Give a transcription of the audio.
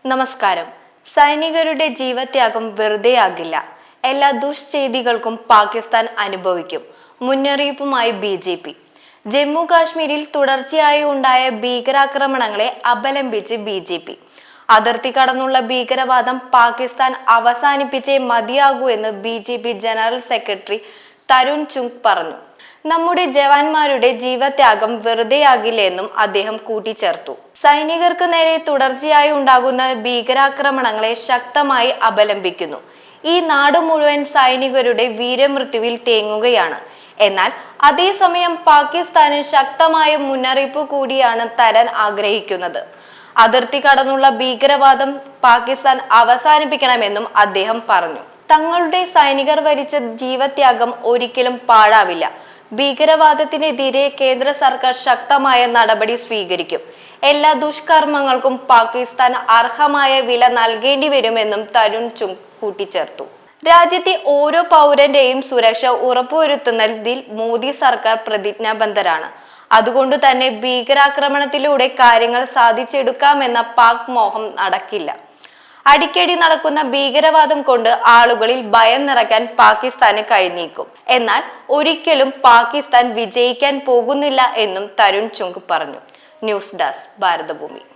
നമസ്കാരം. സൈനികരുടെ ജീവത്യാഗം വെറുതെയാകില്ല. എല്ലാ ദുഷ്ചെയ്തികൾക്കും പാകിസ്ഥാൻ അനുഭവിക്കും. മുന്നറിയിപ്പുമായി BJP. ജമ്മു കാശ്മീരിൽ തുടർച്ചയായി ഉണ്ടായ ഭീകരാക്രമണങ്ങളെ അപലപിച്ച് BJP. അതിർത്തി കടന്നുള്ള ഭീകരവാദം പാകിസ്ഥാൻ അവസാനിപ്പിച്ചേ മതിയാകൂ എന്ന് BJP general secretary Tarun Chugh പറഞ്ഞു. നമ്മുടെ ജവാന്മാരുടെ ജീവത്യാഗം വെറുതെയാകില്ലെന്നും അദ്ദേഹം കൂട്ടിച്ചേർത്തു. സൈനികർക്ക് നേരെ തുടർച്ചയായി ഉണ്ടാകുന്ന ഭീകരാക്രമണങ്ങളെ ശക്തമായി അപലപിക്കുന്നു. ഈ നാട് മുഴുവൻ സൈനികരുടെ വീരമൃത്യുവിൽ തേങ്ങുകയാണ്. എന്നാൽ അതേസമയം പാകിസ്ഥാന് ശക്തമായ മുന്നറിയിപ്പ് കൂടിയാണ് തരാൻ ആഗ്രഹിക്കുന്നത്. അതിർത്തി കടന്നുള്ള ഭീകരവാദം പാകിസ്ഥാൻ അവസാനിപ്പിക്കണമെന്നും അദ്ദേഹം പറഞ്ഞു. തങ്ങളുടെ സൈനികർ വരിച്ച ജീവത്യാഗം ഒരിക്കലും പാഴാവില്ല. ഭീകരവാദത്തിനെതിരെ കേന്ദ്ര സർക്കാർ ശക്തമായ നടപടി സ്വീകരിക്കും. എല്ലാ ദുഷ്കർമ്മങ്ങൾക്കും പാകിസ്ഥാൻ അർഹമായ വില നൽകേണ്ടി വരുമെന്നും തരുൺ ചുഗ് കൂട്ടിച്ചേർത്തു. രാജ്യത്തെ ഓരോ പൗരന്റെയും സുരക്ഷ ഉറപ്പുവരുത്തുന്നതിൽ മോദി സർക്കാർ പ്രതിജ്ഞാബദ്ധരാണ്. അതുകൊണ്ട് തന്നെ ഭീകരാക്രമണത്തിലൂടെ കാര്യങ്ങൾ സാധിച്ചെടുക്കാമെന്ന പാക് മോഹം നടക്കില്ല. അടിക്കടി നടക്കുന്ന ഭീകരവാദം കൊണ്ട് ആളുകളിൽ ഭയം നിറയ്ക്കാൻ പാകിസ്ഥാന് കഴിഞ്ഞേക്കും. എന്നാൽ ഒരിക്കലും പാകിസ്ഥാൻ വിജയിക്കാൻ പോകുന്നില്ല എന്നും തരുൺ ചുഗ് പറഞ്ഞു. News desk Bharathabhoomi.